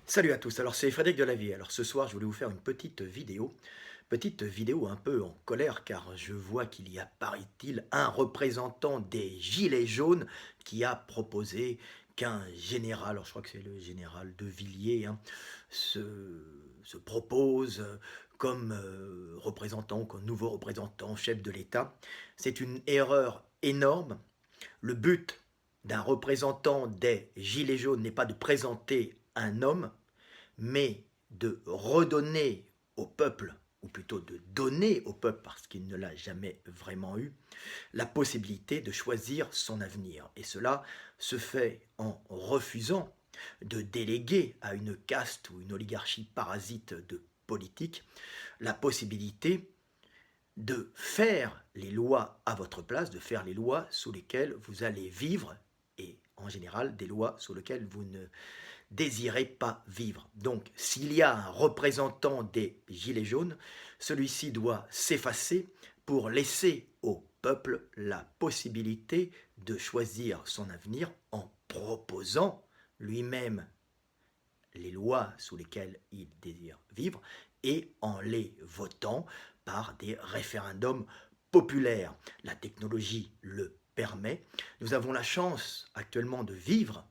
Salut à tous, alors c'est Frédéric Delavier. Alors ce soir, je voulais vous faire une petite vidéo un peu en colère car je vois qu'il y a, paraît-il, un représentant des Gilets jaunes qui a proposé qu'un général, alors je crois que c'est le général de Villiers, se propose comme représentant, comme nouveau représentant, chef de l'État. C'est une erreur énorme. Le but d'un représentant des Gilets jaunes n'est pas de présenter un homme, mais de redonner au peuple, ou plutôt de donner au peuple, parce qu'il ne l'a jamais vraiment eu, la possibilité de choisir son avenir. Et cela se fait en refusant de déléguer à une caste ou une oligarchie parasite de politique la possibilité de faire les lois à votre place, de faire les lois sous lesquelles vous allez vivre, et en général des lois sous lesquelles vous ne désirez pas vivre. Donc s'il y a un représentant des Gilets jaunes, celui-ci doit s'effacer pour laisser au peuple la possibilité de choisir son avenir en proposant lui-même les lois sous lesquelles il désire vivre et en les votant par des référendums populaires. La technologie le permet. Nous avons la chance actuellement de vivre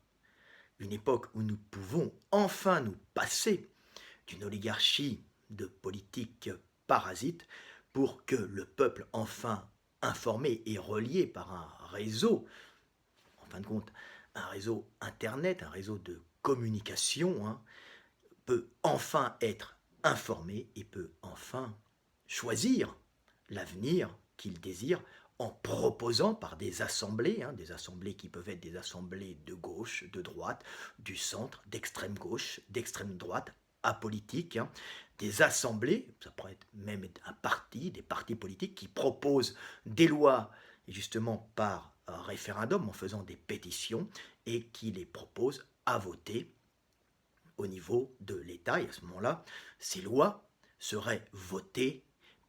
une époque où nous pouvons enfin nous passer d'une oligarchie de politique parasite pour que le peuple enfin informé et relié par un réseau, en fin de compte, un réseau Internet, un réseau de communication, peut enfin être informé et peut enfin choisir l'avenir qu'il désire en proposant par des assemblées qui peuvent être des assemblées de gauche, de droite, du centre, d'extrême gauche, d'extrême droite, apolitiques, des assemblées, ça pourrait être même un parti, des partis politiques qui proposent des lois, justement par référendum, en faisant des pétitions, et qui les proposent à voter au niveau de l'État, et à ce moment-là, ces lois seraient votées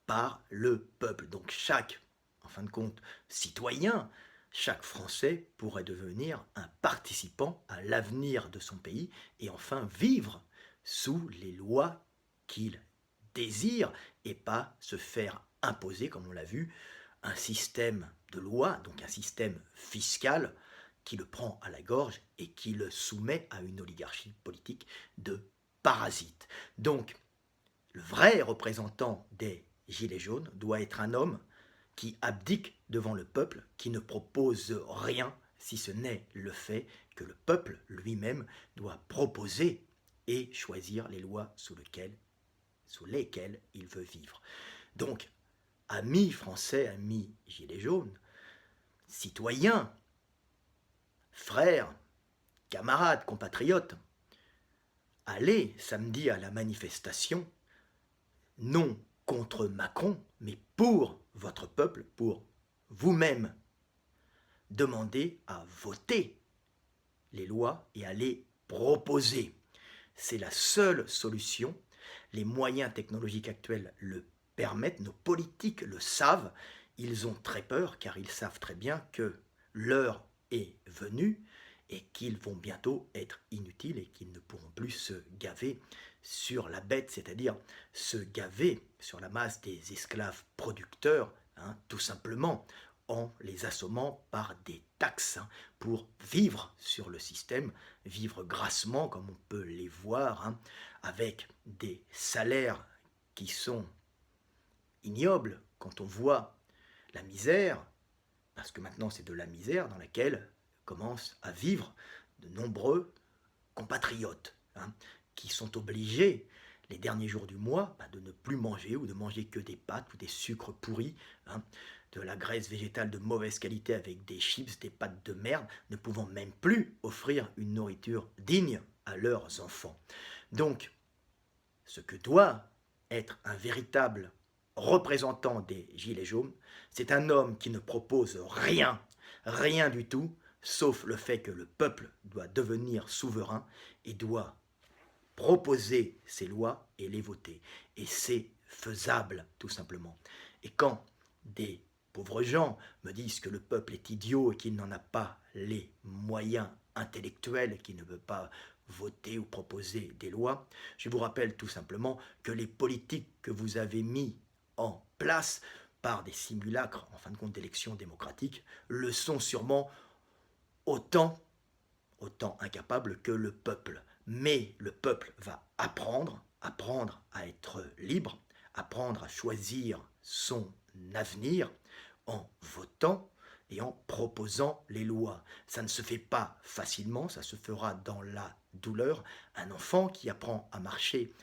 par le peuple. Donc chaque, en fin de compte, citoyen, chaque Français pourrait devenir un participant à l'avenir de son pays et enfin vivre sous les lois qu'il désire et pas se faire imposer, comme on l'a vu, un système de loi, donc un système fiscal qui le prend à la gorge et qui le soumet à une oligarchie politique de parasites. Donc, le vrai représentant des Gilets jaunes doit être un homme qui abdique devant le peuple, qui ne propose rien, si ce n'est le fait que le peuple lui-même doit proposer et choisir les lois sous lesquelles il veut vivre. Donc, amis français, amis Gilets jaunes, citoyens, frères, camarades, compatriotes, allez samedi à la manifestation, non contre Macron, mais pour votre peuple, pour vous-même. Demandez à voter les lois et à les proposer. C'est la seule solution. Les moyens technologiques actuels le permettent, nos politiques le savent. Ils ont très peur car ils savent très bien que l'heure est venue et qu'ils vont bientôt être inutiles et qu'ils ne pourront plus se gaver sur la bête, c'est-à-dire se gaver sur la masse des esclaves producteurs, tout simplement en les assommant par des taxes pour vivre sur le système, vivre grassement comme on peut les voir, avec des salaires qui sont ignobles quand on voit la misère, parce que maintenant c'est de la misère dans laquelle commencent à vivre de nombreux compatriotes, qui sont obligés les derniers jours du mois de ne plus manger ou de manger que des pâtes ou des sucres pourris, de la graisse végétale de mauvaise qualité avec des chips, des pâtes de merde, ne pouvant même plus offrir une nourriture digne à leurs enfants. Donc, ce que doit être un véritable représentant des Gilets jaunes, c'est un homme qui ne propose rien, rien du tout, sauf le fait que le peuple doit devenir souverain et doit proposer ses lois et les voter. Et c'est faisable, tout simplement. Et quand des pauvres gens me disent que le peuple est idiot et qu'il n'en a pas les moyens intellectuels, qu'il ne veut pas voter ou proposer des lois. Je vous rappelle tout simplement que les politiques que vous avez mis en place par des simulacres, en fin de compte, d'élections démocratiques, le sont sûrement autant, autant incapables que le peuple. Mais le peuple va apprendre à être libre, apprendre à choisir son avenir en votant et en proposant les lois. Ça ne se fait pas facilement, ça se fera dans la douleur. Un enfant qui apprend à marcher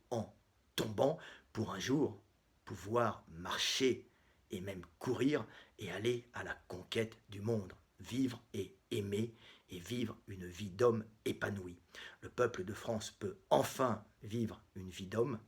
en tombant pour un jour pouvoir marcher et même courir et aller à la conquête du monde, vivre et aimer et vivre une vie d'homme épanoui. Le peuple de France peut enfin vivre une vie d'homme